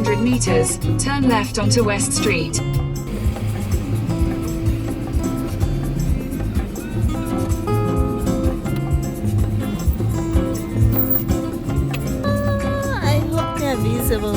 100 meters, turn left onto West Street. I hope they're visible.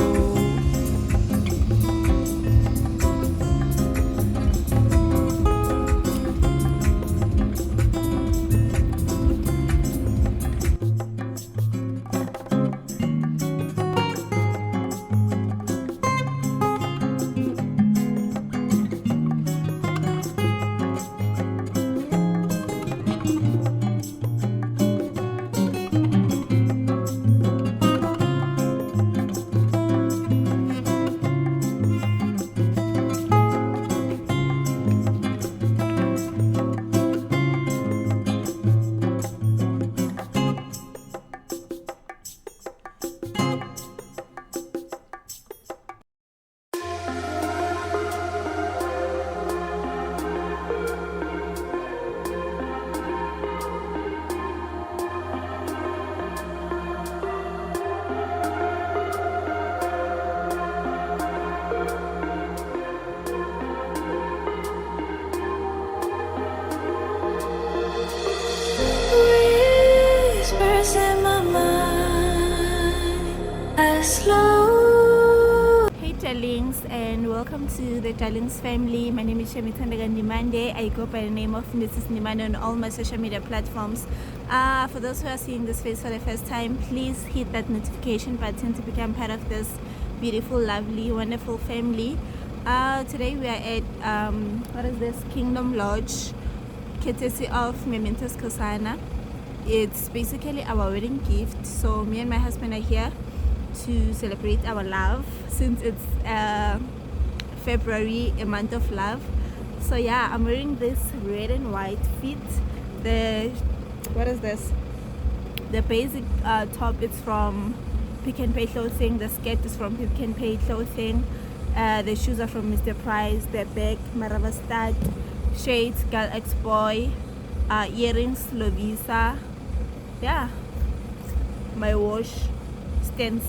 Whispers in my mind as slow. Hey darlings, and welcome to the Darlings family. My name is Shamitanda Gandimande. I go by the name of Mrs. Nimande on all my social media platforms. For those who are seeing this face for the first time, please hit that notification button to become part of this beautiful, lovely, wonderful family. Today we are at what is this, Kingdom Lodge, courtesy of Mementos Kosana. It's basically our wedding gift, so me and my husband are here to celebrate our love since it's February, a month of love. So yeah, I'm wearing this red and white fit. What is this, the basic top is from Pick and Pay clothing, the skirt is from Pick and Pay clothing, the shoes are from Mr. Price, the bag Marava Stud, shades Girl X Boy, earrings Lovisa. Yeah, my wash stands.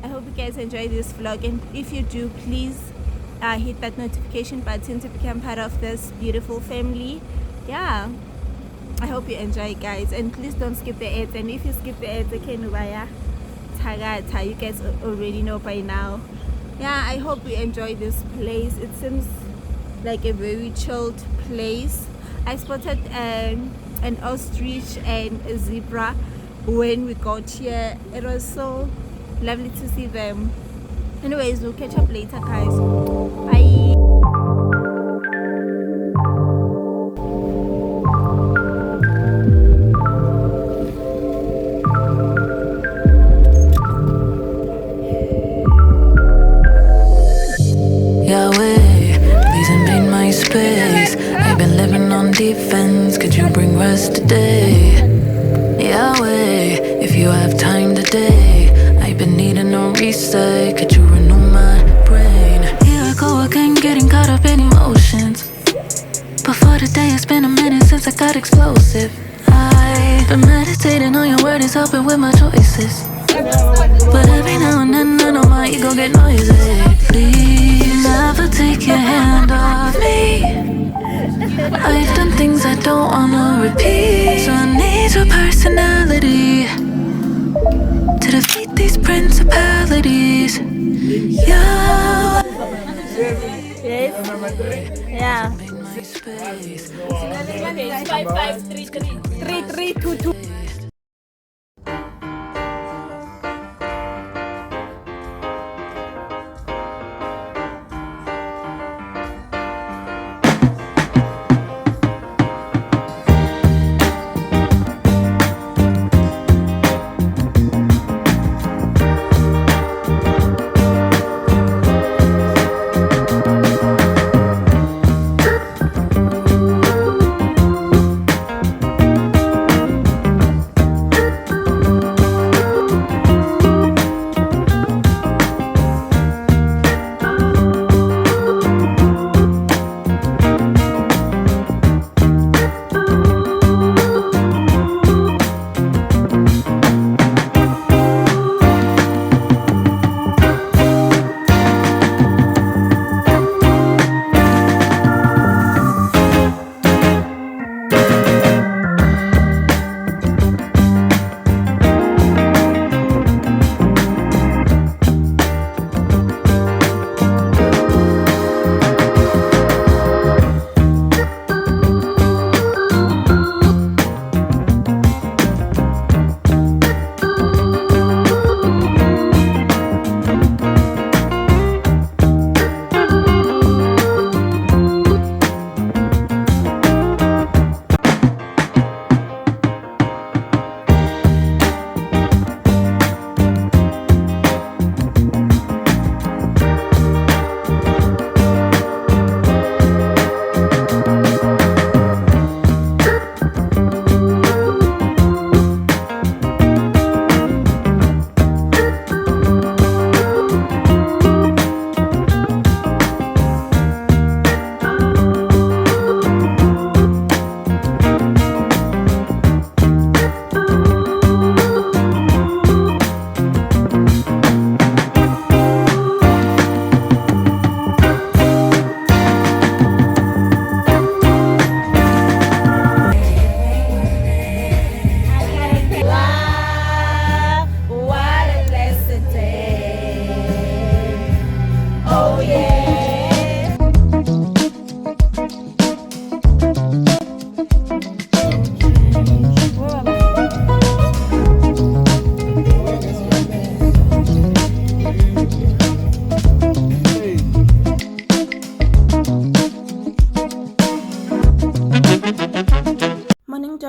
I hope you guys enjoy this vlog, and if you do, please hit that notification button to become part of this beautiful family. Yeah, I hope you enjoy, guys, and please don't skip the ads, and if you skip the ads, okay, Nubaya Tagata, you guys already know by now. Yeah, I hope you enjoy this place. It seems like a very chilled place. I spotted an ostrich and a zebra when we got here. It was so lovely to see them. Anyways, we'll catch up later, guys. Bye. Space. I've been living on defense. Could you bring rest today? Yahweh, if you have time today, I've been needing a reset. Could you renew my brain? Here I go again, getting caught up in emotions. But for today, it's been a minute since I got explosive. I've been meditating on your word, it's helping with my choices. But every now and then I know my ego get noisy. Please never take your hand off me. I've done things I don't wanna repeat, so I need your personality to defeat these principalities. Yeah. Yes. Yeah. 5 5 3 3 3 2 2.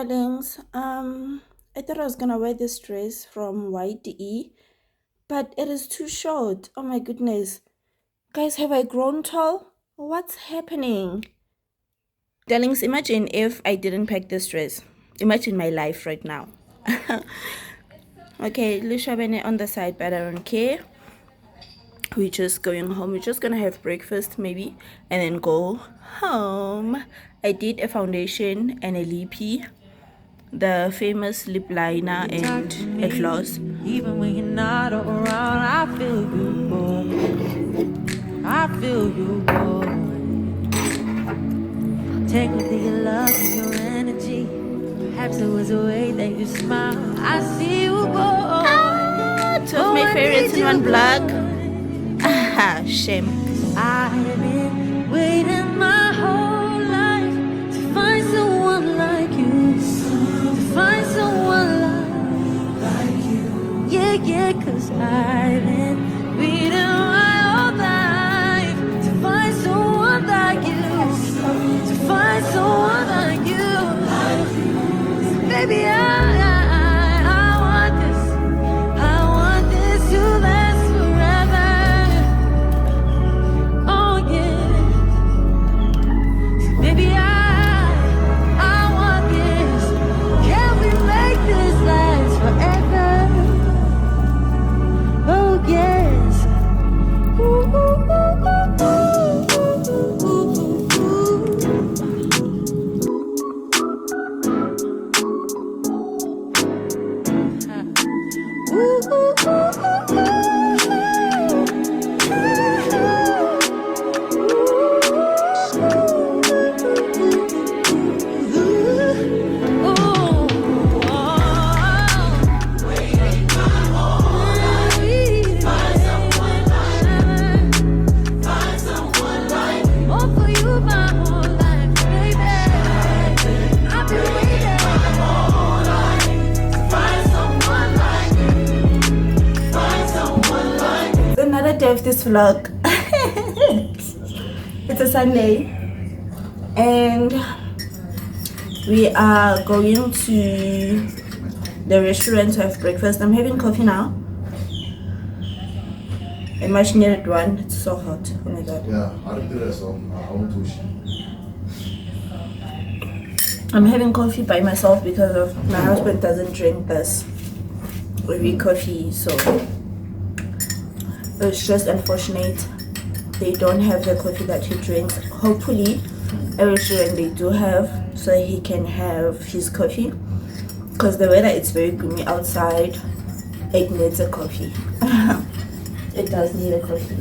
darlings. I thought I was gonna wear this dress from YDE, but it is too short. Oh my goodness. Guys, have I grown tall? What's happening? Darlings, imagine if I didn't pack this dress. Imagine my life right now. Okay, Lushabene on the side, but I don't care. We're just going home. We're just gonna have breakfast maybe and then go home. I did a foundation and a lippy, the famous lip liner and a gloss. Even when you're not around, I feel you, boy. I feel you, boy. Take me to your love and your energy. Perhaps it was the way that you smile. I see you, boy. Two of my favorites in one blog. Ah, shame. I've been waiting my whole life to find someone like you. To find someone like you. Yeah, yeah, 'cause I've been waiting my whole life to find someone like you. To find someone like you. Baby, I want this. I want this to last forever. Oh yeah. Baby, I want this. Can we make this last forever? Oh yes. Ooh, ooh, ooh, ooh, ooh, ooh, Another day of this vlog. It's a Sunday and we are going to the restaurant to have breakfast. I'm having coffee now. I'm much needed one. It's so hot. Oh my god. Yeah, I'm having coffee by myself because of my husband doesn't drink this heavy coffee, so it's just unfortunate they don't have the coffee that he drinks. Hopefully a restaurant they do have, so he can have his coffee, because the weather is very gloomy outside. It needs a coffee. It does need a coffee.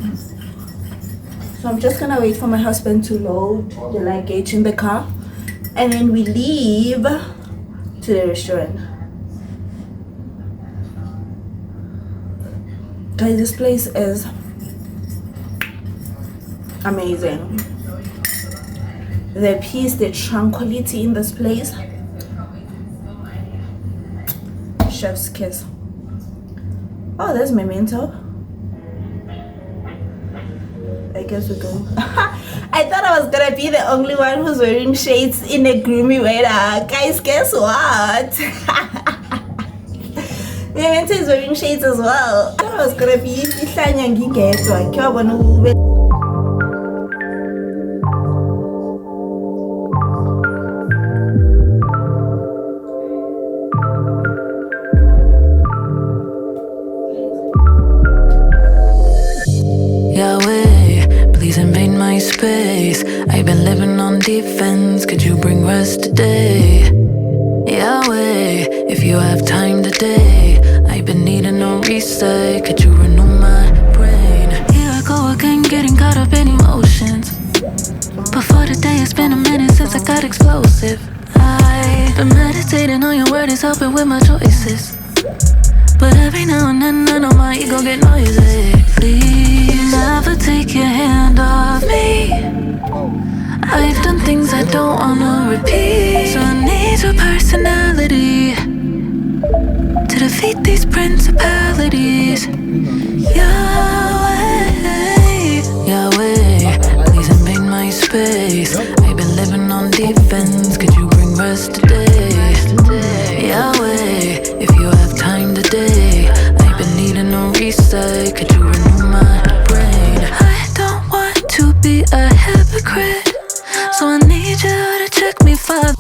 So I'm just gonna wait for my husband to load the luggage in the car and then we leave to the restaurant. Guys, this place is amazing. The peace, the tranquility in this place. Chef's kiss. Oh, there's Memento. I guess we go. I thought I was gonna be the only one who's wearing shades in a gloomy weather. Guys, guess what? Memento is wearing shades as well. I thought I was gonna be Yahweh, please invade my space. I've been living on defense. Could you bring rest today? Yahweh, if you have time today, I've been needing a reset. Could you renew my brain? Here I go again, getting caught up in emotions. Before today, it's been a minute since I got explosive. I've been meditating on your word, it's helping with my choices. But every now and then I know my ego get noisy. Please never take your hand off me. I've done things I don't wanna repeat, so I need your personality to defeat these principalities. Yahweh, Yahweh, please invade my space. I've been living on defense. Could you bring rest today? So I need you to check me for.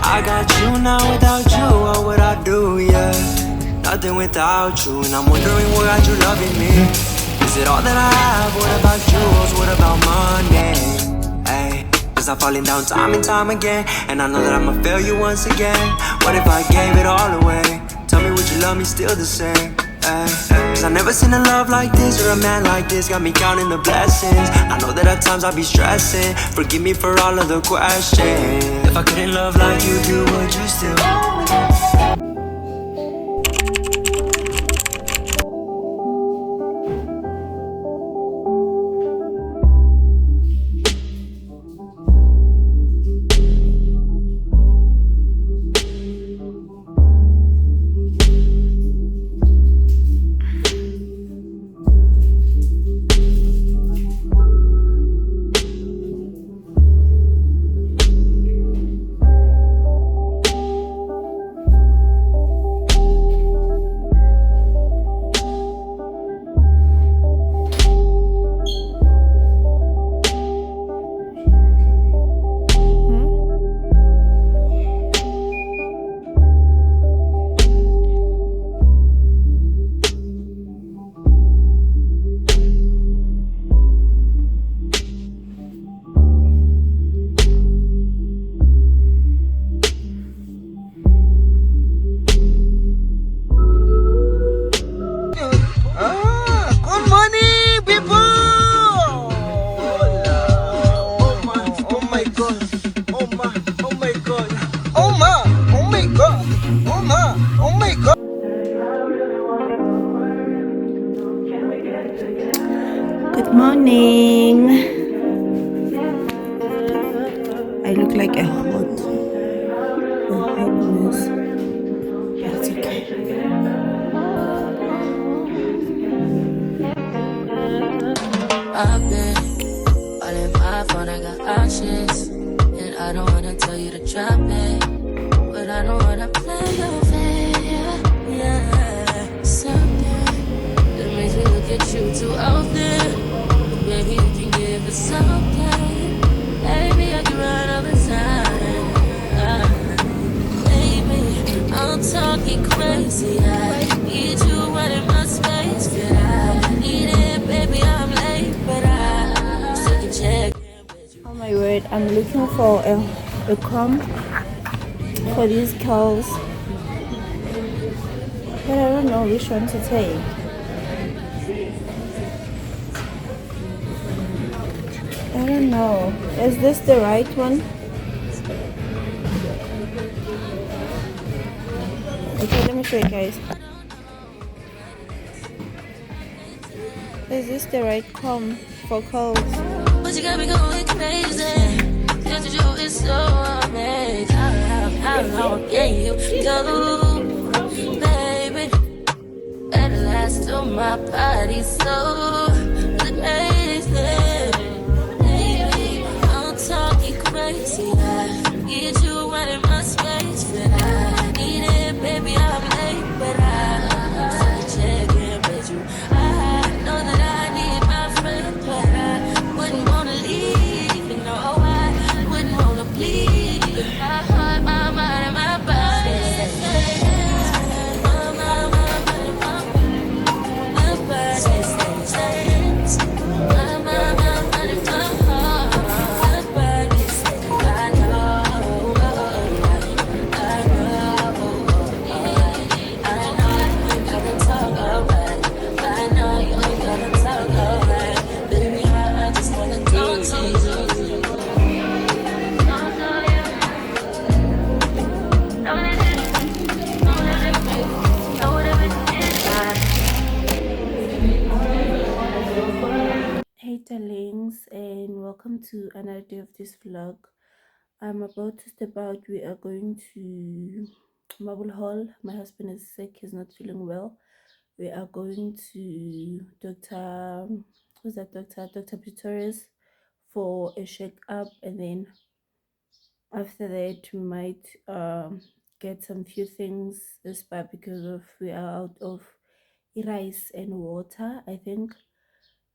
I got you now. Without you, what would I do? Yeah, nothing without you. And I'm wondering what got you loving me. Is it all that I have? What about jewels? What about money? Hey, cause I'm falling down time and time again, and I know that I'ma fail you once again. What if I gave it all away? Tell me, would you love me still the same? Cause I never seen a love like this or a man like this. Got me counting the blessings. I know that at times I'll be stressing. Forgive me for all of the questions. If I couldn't love like you do, would you still? Good morning. I look like a hot mess, but it's okay. I've been all in my phone, I got options, and I don't wanna tell you to drop it, but I don't wanna play your fair. Yeah, something that makes me look at you too often. But baby, you can give it something. Baby, I can run all the time. Baby, I'm talking crazy. I need you running my space. Yeah, I need it, baby. I'm late, but I still can check. Oh my word, I'm looking for a comb for these curls, but I don't know which one to take. I don't know. Is this the right one? Okay, let me show you guys. Is this the right comb for curls? But you got me going crazy. Just to do is so amazing. How long can you go, baby? At last, to my body so crazy. Baby, I'm talking crazy. I need you right in my space, but I need it, baby. I'm late, but I'm still checking with you. I know that I need my friend, but I wouldn't wanna leave. No, I wouldn't wanna bleed. My heart, my mind. Hey darlings, and welcome to another day of this vlog. I'm about to step out. We are going to Marble Hall. My husband is sick, he's not feeling well. We are going to Dr. Pretorius for a check-up, and then after that we might get some few things spa because of we are out of rice and water. I think,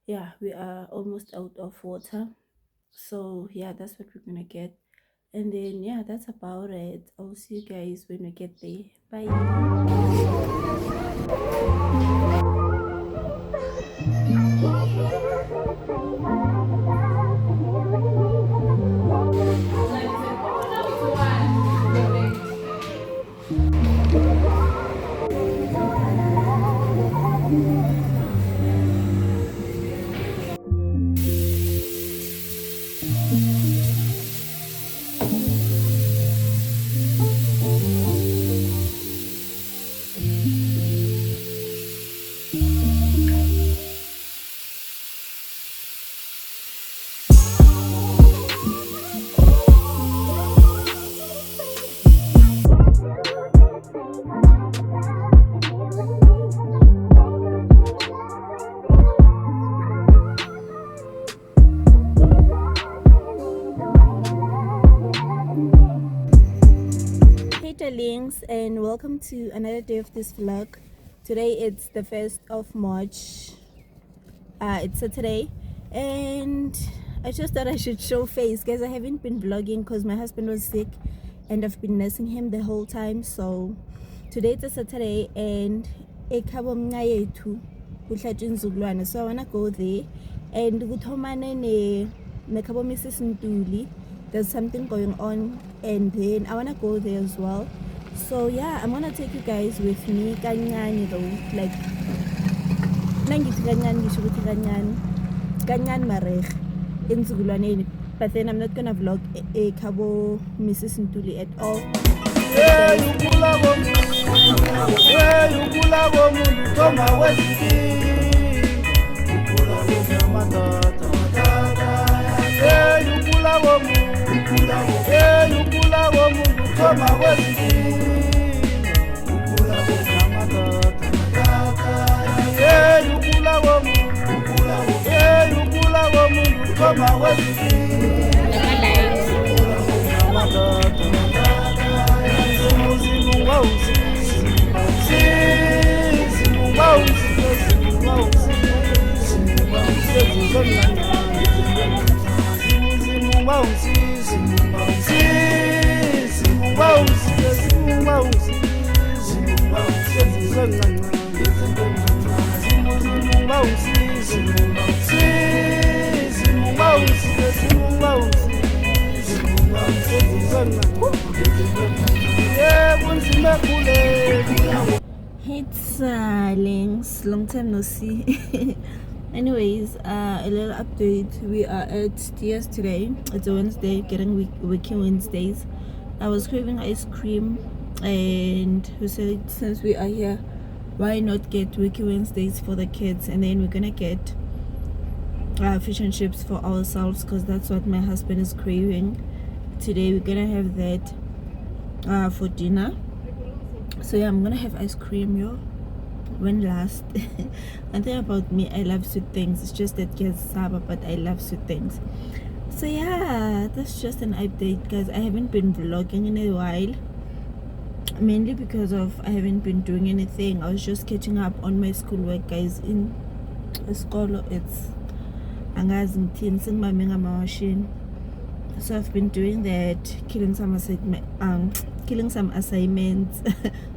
yeah, we are almost out of water, so yeah, that's what we're gonna get. And then yeah, that's about it. I'll see you guys when we get there. Bye. Hey darlings, and welcome to another day of this vlog. Today it's the 1st of March. It's Saturday, and I just thought I should show face, guys. I haven't been vlogging because my husband was sick and I've been nursing him the whole time. So today it's a Saturday, and ekhabo mnca yethu kuhlatshwa inzukulwane, so I wanna go there and kuthomane nekhabo Mrs. Ntuli. There's something going on, and then I wanna go there as well. So yeah, I'm gonna take you guys with me kancane though, like nangithi kancane ngisho ukuthi kancane mareg enzukulwaneni, but then I'm not gonna vlog ekhabo Mrs. Ntuli at all. Hey darlings, long time no see. Anyways, a little update. We are at DS today. It's a Wednesday, getting Wiki Wednesdays. I was craving ice cream, and we said since we are here, why not get Wiki Wednesdays for the kids, and then we're gonna get fish and chips for ourselves because that's what my husband is craving. Today we're gonna have that for dinner. So yeah, I'm gonna have ice cream, yo. When last one thing about me, I love sweet things. It's just that gets sour, but I love sweet things. So yeah, that's just an update, guys. I haven't been vlogging in a while, mainly because of I haven't been doing anything. I was just catching up on my schoolwork, guys. In school, it's machine. So I've been doing that, killing some assignments.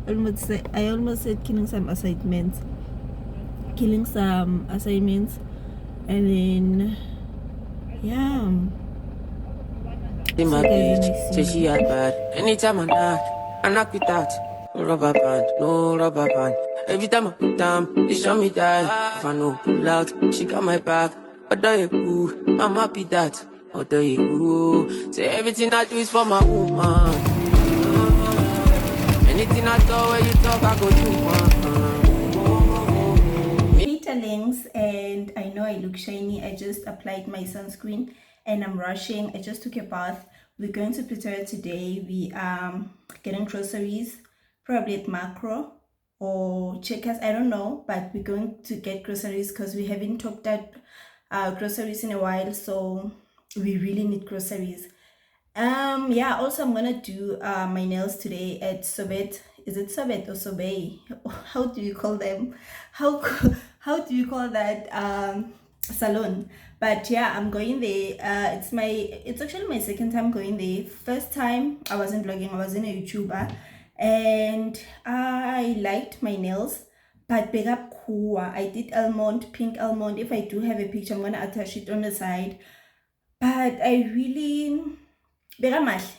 I almost said killing some assignments, and then yeah. In my bitch, say she had bad. Anytime I knock with that. No rubber band, no rubber band. Every time I put down, they show me that. If I no pull out, she got my back. But do you cool? I'm happy that. Oh, do you cool? Say everything I do is for my woman. Anything I do, where you talk, I go do one. lengths and I know I look shiny. I just applied my sunscreen and I'm rushing. I just took a bath. We're going to Pretoria today. We are getting groceries, probably at Macro or Checkers, I don't know, but we're going to get groceries because we haven't topped up groceries in a while, so we really need groceries. Yeah, also I'm gonna do my nails today at Sobet. Is it Sobet or Sobey? How do you call them? How do you call that salon? But yeah, I'm going there. It's actually my second time going there. First time I wasn't vlogging, I was in a YouTuber and I liked my nails, but big up cool. I did almond, pink almond. If I do have a picture, I'm gonna attach it on the side. But I really nice,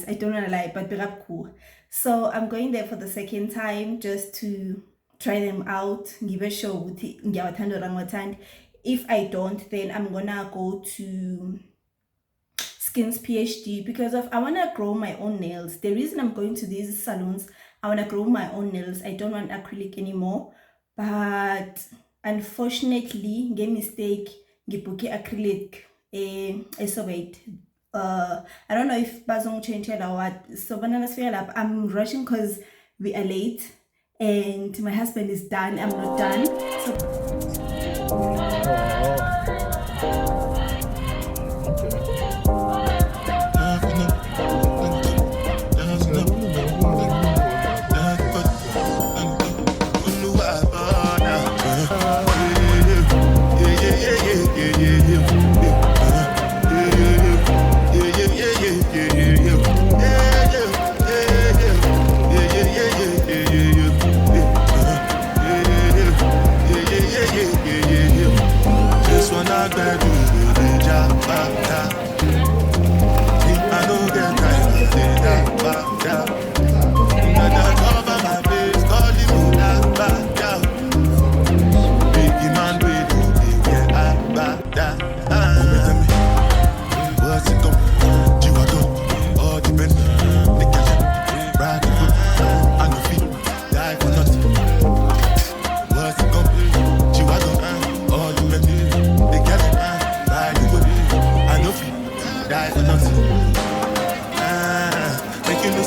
I don't wanna lie, but big up cool. So I'm going there for the second time just to try them out. Give a show. If I don't, then I'm gonna go to Skins PhD because I want to grow my own nails. The reason I'm going to these salons, I want to grow my own nails. I don't want acrylic anymore, but unfortunately get mistake book acrylic so wait, I don't know if bazong change it or what. So bananas feel up, I'm rushing because we are late and my husband is done, I'm not done.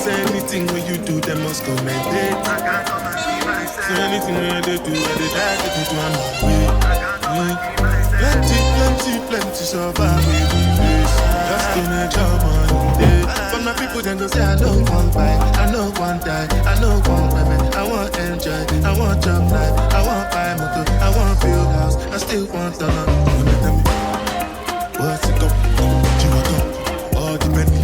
Anything when you do, them must commend it. So anything when they do, they die to do on my way. Plenty survive with this. Just to make your money day. But my people then go say I don't want buy, I don't want die, I don't want women, I want enjoy, I want job life, I want buy motor, I want build house, I still want to know. Tell me, what's it go? You want go? All the money,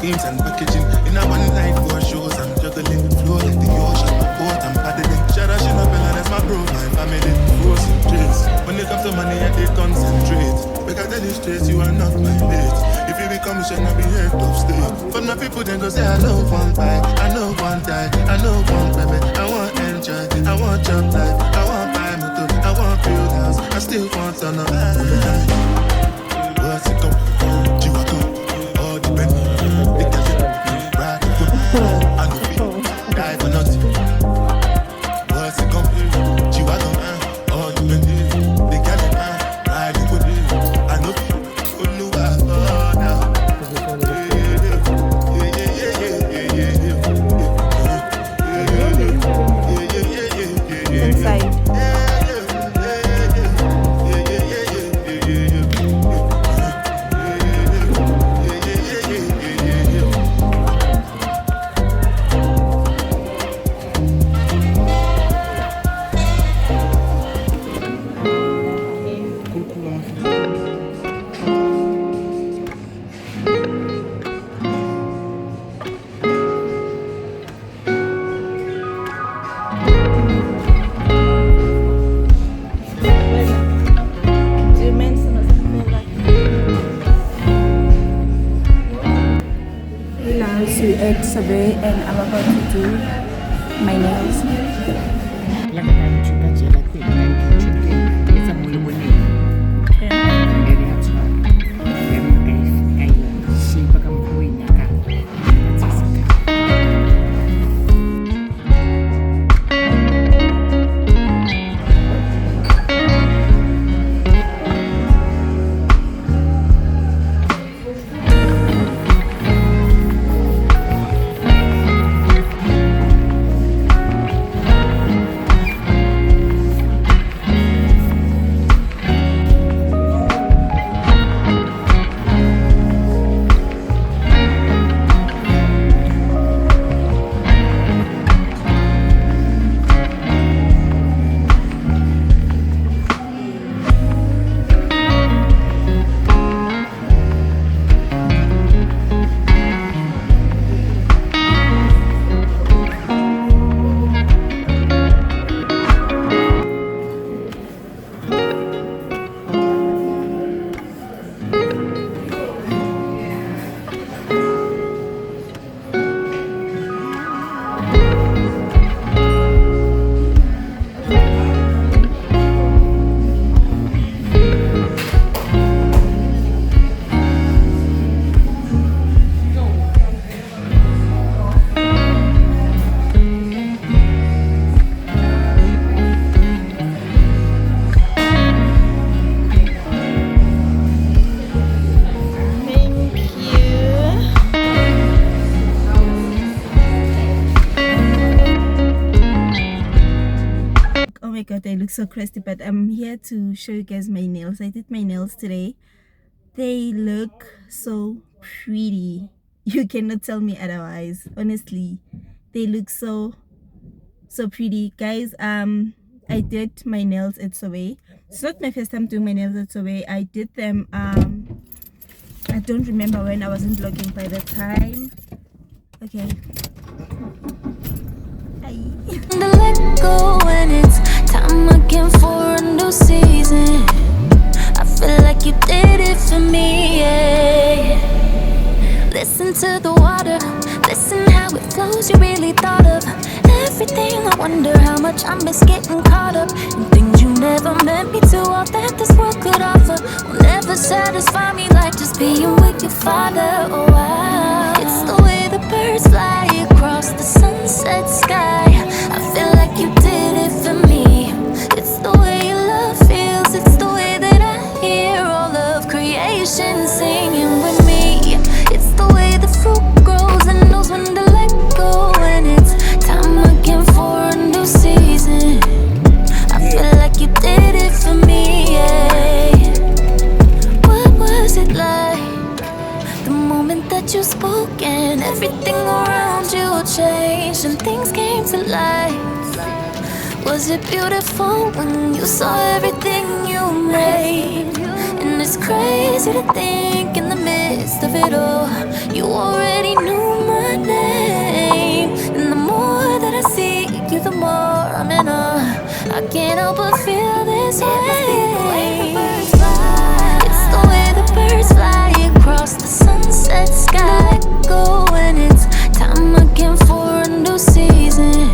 schemes and packaging. In a one night for shows, I'm juggling. Flow like the ocean, boat I'm paddling. Sharashi Nabella, that's my bro, my family. Frozen traits. When it comes to money, I they concentrate. But I tell you straight, you are not my mate. If you become a shine, I'll be head of state. But my people then go say, I know one buy, I know one die, I know one baby, I want enjoy, I want job life, I want buy motor, I want build house, I still want to know. What's it go? You are go. All the money. I go fit, die for nothing. What's it come? G-Wagon, all the men, they got it, ride it with me. I know inside. At Subway and I'm about to do my nails. my god, they look so crusty. But I'm here to show you guys my nails. I did my nails today. They look so pretty. You cannot tell me otherwise. Honestly, they look so pretty, guys. I did my nails at Sobe. It's not my first time doing my nails at Sobe. I did them I don't remember when. I wasn't vlogging by the time. Okay. To let go when it's time again for a new season. I feel like you did it for me, yeah. Listen to the water, listen how it flows. You really thought of everything. I wonder how much I miss getting caught up in things you never meant me to. All that this world could offer will never satisfy me like just being with your father. Oh, wow. It's the way the birds fly across the sunset sky. I feel like you did it for me. It's the way your love feels. It's the way that I hear all of creation singing with me. It's the way the fruit grows and knows when to let go. And it's time again for a new season. I feel like you did it for me, yeah. What was it like? The moment that you spoke and everything around you changed and things came to life. Was it beautiful when you saw everything you made? And it's crazy to think in the midst of it all, you already knew my name. And the more that I see you, the more I'm in awe. I can't help but feel this way. It's the way the birds fly across the sunset sky. Let go when it's time again for a new season.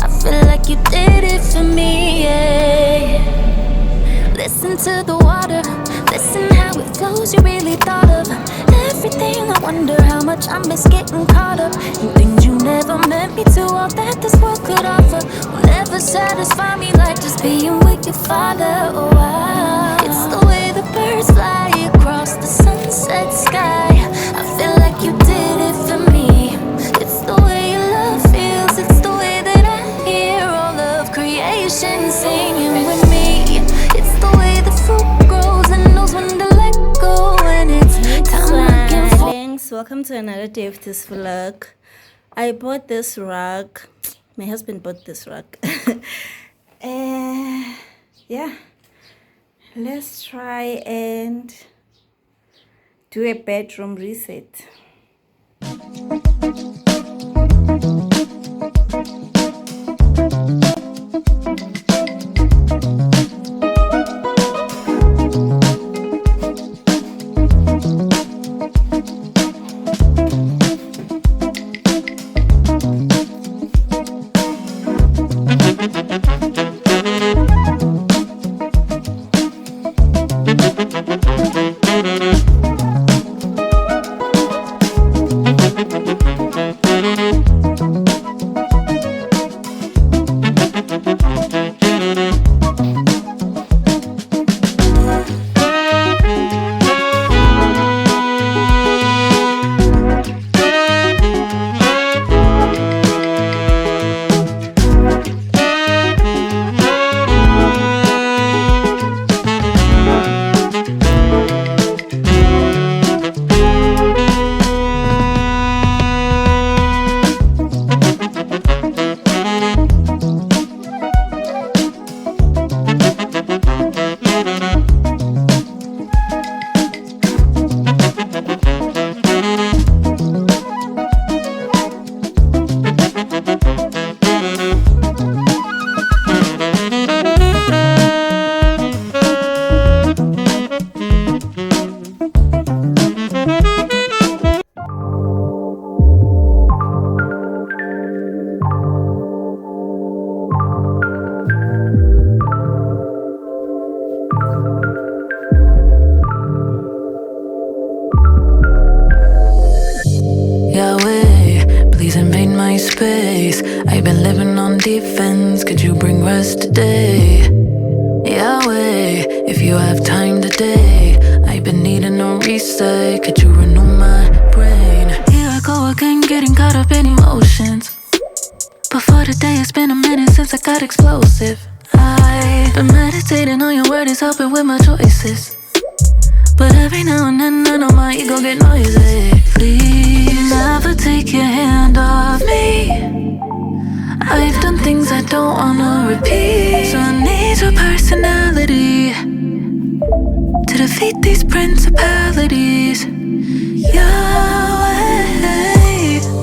I feel like you did it for me, yeah. Listen to the water, listen how it flows. You really thought of everything. I wonder how much I miss getting caught up in things you never meant me to. All that this world could offer will never satisfy me like just being with your father. Oh, wow. It's the way the birds fly across the sunset sky. I feel like you did it for me. It's the way your love feels. It's the way that I hear all of creation singing with me. It's the way the fruit grows and knows when to let go. And it's time again for. Welcome to another day of this vlog. I bought this rug. My husband bought this rug. Yeah, let's try and do a bedroom reset. space. I've been living on defense. Could you bring rest today? Yahweh, if you have time today, I've been needing a reset. Could you renew my brain? Here I go again, getting caught up in emotions. But for today, it's been a minute since I got explosive. Been meditating on your word is helping with my choices. But every now and then I know my ego get noisy. Please never take your hand off me. I've done things I don't wanna repeat. So I need your personality to defeat these principalities. Yahweh,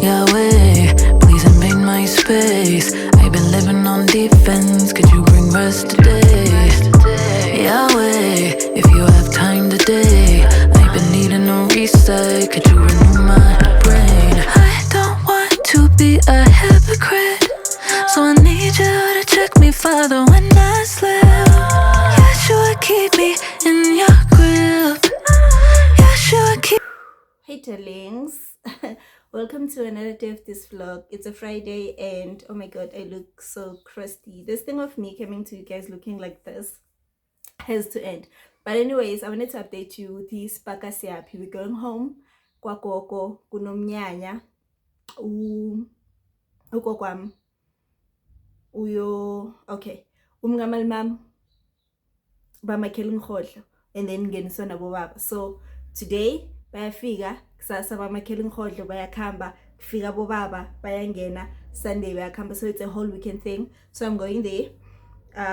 Yahweh, please invade my space. I've been living on defense, could you bring rest today? Yahweh, if you have time today, I've been needing a reset, could you renew my brain? I don't want to be a hypocrite, so I need you to check me further when I slip. Yeshua, keep me in your grip. Yeshua, keep. Hey darlings, welcome to another day of this vlog. It's a Friday and oh my god, I look so crusty. This thing of me coming to you guys looking like this has to end. But anyways, I wanted to update you. This pakasiapi, we're going home. Kwakoko kunomnyanya ukokwam uyo okay umngamal mam bamakhela ngikhodlo and then ngeniswa nabo baba. So today bayafika, kusasa bamakhela ngikhodlo bayakhamba, kufika bobaba bayangena, Sunday bayakhamba. So it's a whole weekend thing. So I'm going there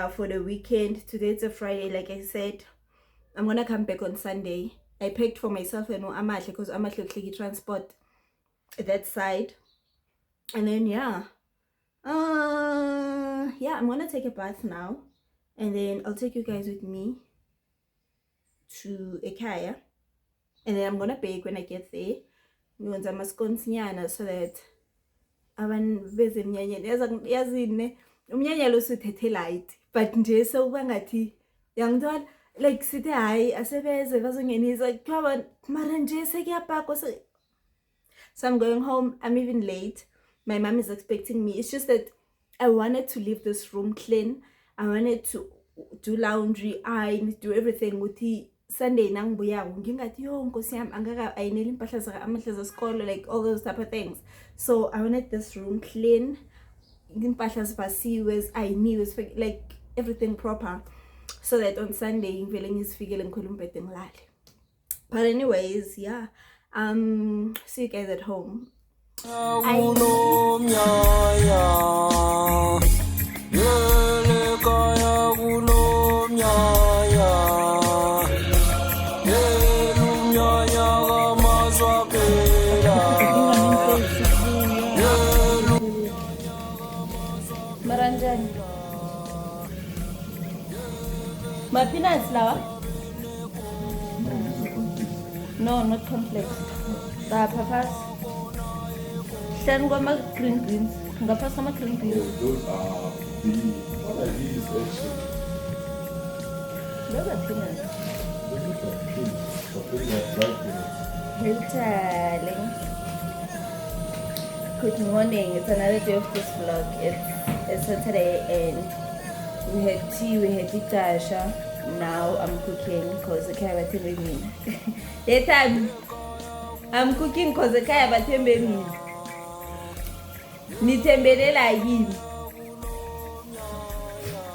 for the weekend. Today it's a Friday, like I said. I'm gonna come back on Sunday. I packed for myself and Amahle because Amahle clicky transport that side. And then yeah, I'm gonna take a bath now, and then I'll take you guys with me to Ekaya, and then I'm gonna bake when I get there. So that yazini umnyanya lo suthethe light, but nje so bangathi yangithola like sithi hayi asebeze bazongenisa kwaba mara nje sekuyapaka. So I'm going home. I'm even late. My mom is expecting me. It's just that I wanted to leave this room clean. I wanted to do laundry, iron, do everything with the Sunday nangbuya ngingathi yo nkosi yami angaka ayineli impahla zaka amahle zesikolo, like all those type of things. So I wanted this room clean, impahla zivasiwe, ayiniwe, like everything proper, so that on Sunday ngivele ngizifikele ngikhole umbhede ngilale. But anyways, yeah, see you guys at home. Maranjani. My peanuts lawa? No, not complex. Papas. Stand go my green beans. Ngaphasi ama green beans. Those are the what are these actually? Those are peanuts. Those are peanuts. But those are dried peanuts. Hey darling. Good morning. It's another day of this vlog. It's Saturday and we had tea, we had itasha. Now I'm cooking because the kaya batembe mina. That time I'm cooking because the kaya batembe mina. Nitembelela yini.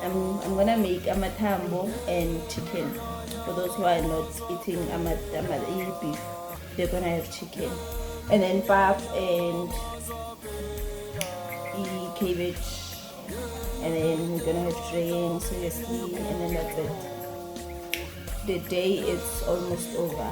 I'm gonna make amatambo and chicken. For those who are not eating beef, they're gonna have chicken. And then pap and cabbage. And then we're gonna have drinks, seriously, and then that's it. The day is almost over.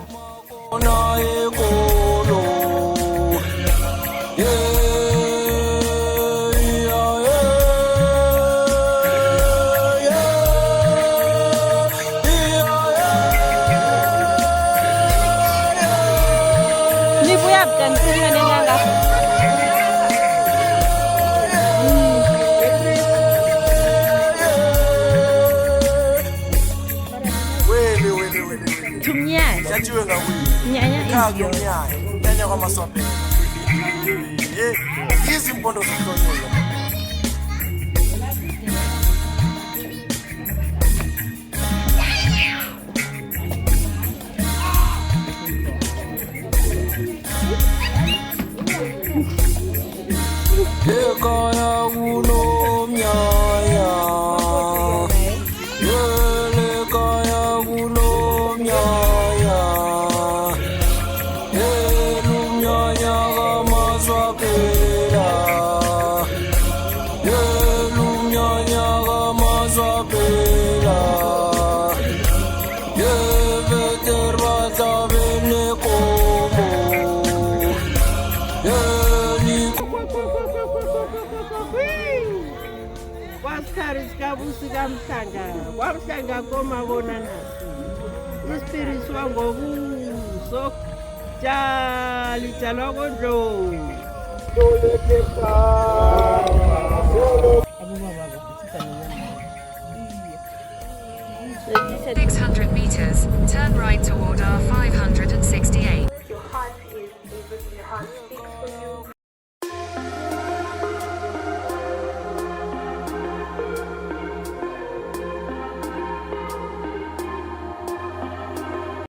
Askari sikabusika mhlanga kwamhlanga komabona nasi ispirits wangobuso jalijalwa kondlovu 600 meters, turn right toward R568. Your heart is able, your heart speaks for you.